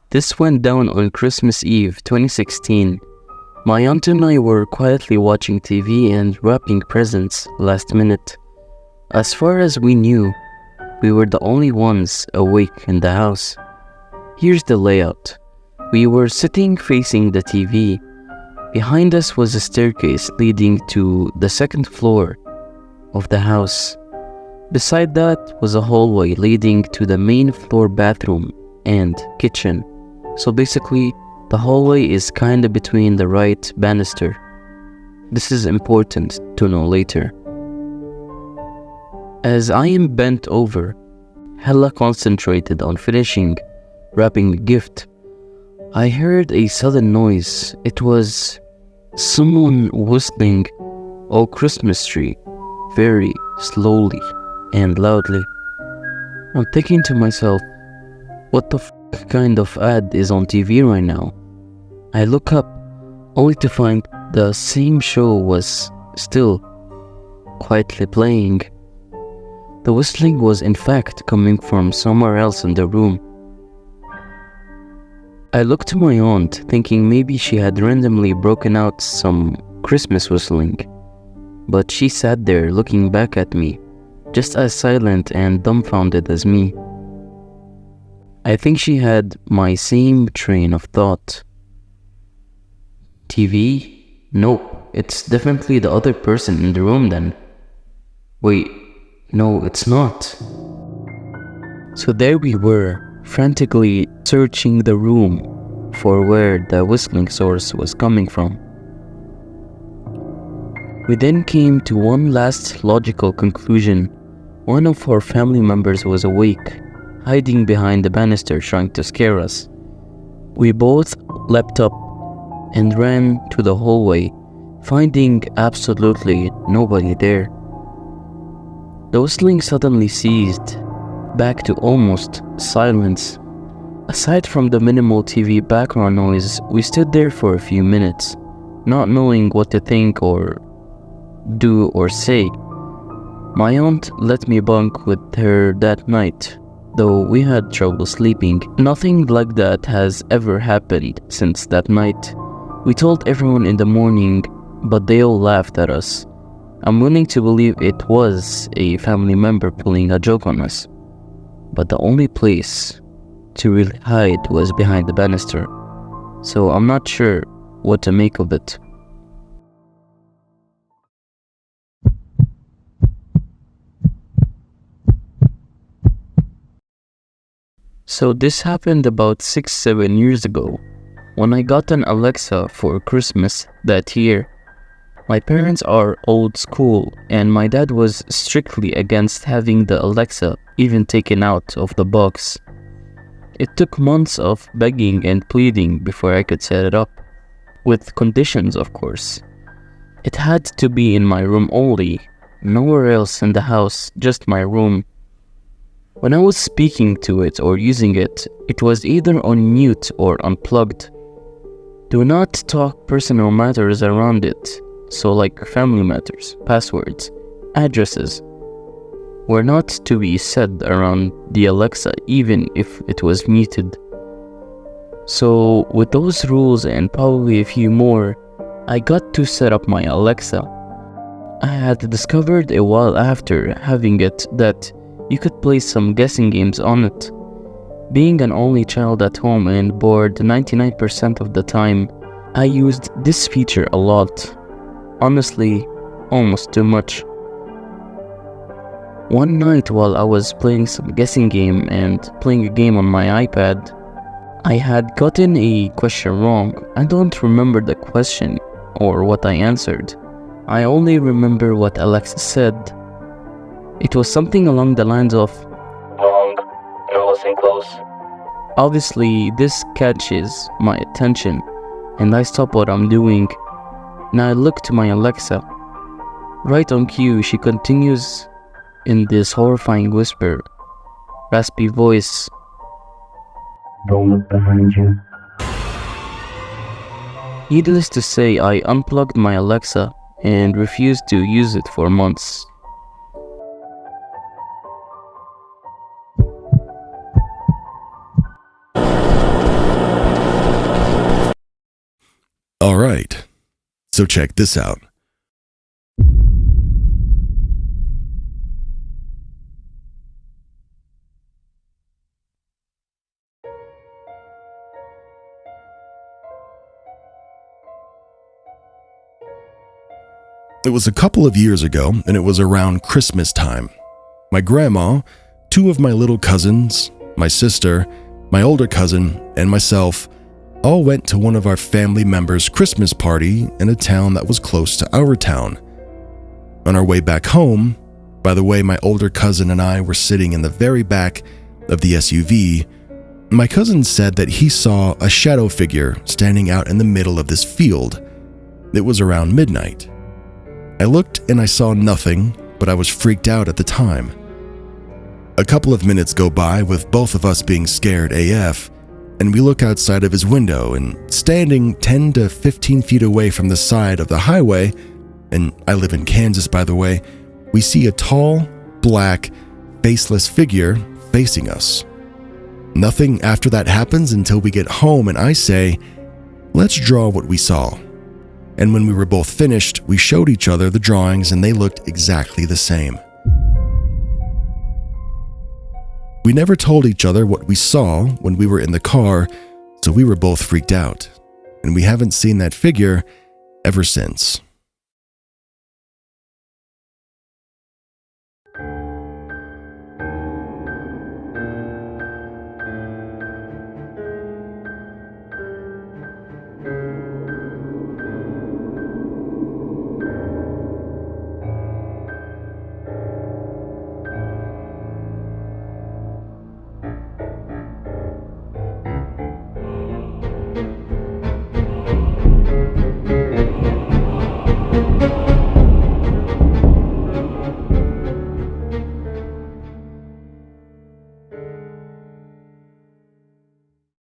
This went down on Christmas Eve 2016. My aunt and I were quietly watching TV and wrapping presents last minute. As far as we knew, we were the only ones awake in the house. Here's the layout. We were sitting facing the TV. Behind us was a staircase leading to the second floor of the house. Beside that was a hallway leading to the main floor bathroom and kitchen. So basically, the hallway is kinda between the right banister. This is important to know later. As I am bent over, hella concentrated on finishing wrapping the gift, I heard a sudden noise. It was someone whistling "Oh Christmas Tree" very slowly and loudly. I'm thinking to myself, what the kind of ad is on TV right now? I look up only to find the same show was still quietly playing. The whistling was in fact coming from somewhere else in the room. I looked to my aunt, thinking maybe she had randomly broken out some Christmas whistling, but she sat there looking back at me, just as silent and dumbfounded as me. I think she had my same train of thought. TV? Nope, it's definitely the other person in the room then. Wait, no, it's not. So there we were, frantically searching the room for where the whistling source was coming from. We then came to one last logical conclusion. One of our family members was awake, hiding behind the banister trying to scare us. We both leapt up and ran to the hallway, finding absolutely nobody there. The whistling suddenly ceased, back to almost silence. Aside from the minimal TV background noise, we stood there for a few minutes, not knowing what to think or do or say. My aunt let me bunk with her that night, though we had trouble sleeping. Nothing like that has ever happened since that night. We told everyone in the morning, but they all laughed at us. I'm willing to believe it was a family member pulling a joke on us, but the only place to really hide was behind the banister, so I'm not sure what to make of it. So this happened about 6-7 years ago, when I got an Alexa for Christmas that year. My parents are old school, and my dad was strictly against having the Alexa even taken out of the box. It took months of begging and pleading before I could set it up, with conditions of course. It had to be in my room only, nowhere else in the house, just my room. When I was speaking to it or using it, it was either on mute or unplugged. Do not talk personal matters around it, so like family matters, passwords, addresses, were not to be said around the Alexa even if it was muted. So with those rules and probably a few more, I got to set up my Alexa. I had discovered a while after having it that you could play some guessing games on it. Being an only child at home and bored 99% of the time, I used this feature a lot. Honestly, almost too much. One night while I was playing some guessing game and playing a game on my iPad, I had gotten a question wrong. I don't remember the question or what I answered. I only remember what Alexa said. It was something along the lines of, "Wrong, no, listen close." Obviously, this catches my attention, and I stop what I'm doing. Now I look to my Alexa. Right on cue, she continues in this horrifying whisper, raspy voice, "Don't look behind you." Needless to say, I unplugged my Alexa and refused to use it for months. Alright, so check this out. It was a couple of years ago, and it was around Christmas time. My grandma, two of my little cousins, my sister, my older cousin, and myself all went to one of our family members' Christmas party in a town that was close to our town. On our way back home, by the way, my older cousin and I were sitting in the very back of the SUV, my cousin said that he saw a shadow figure standing out in the middle of this field. It was around midnight. I looked and I saw nothing, but I was freaked out at the time. A couple of minutes go by with both of us being scared AF, and we look outside of his window, and standing 10 to 15 feet away from the side of the highway, and I live in Kansas by the way, we see a tall, black, faceless figure facing us. Nothing after that happens until we get home and I say, "Let's draw what we saw." And when we were both finished, we showed each other the drawings and they looked exactly the same. We never told each other what we saw when we were in the car, so we were both freaked out. And we haven't seen that figure ever since.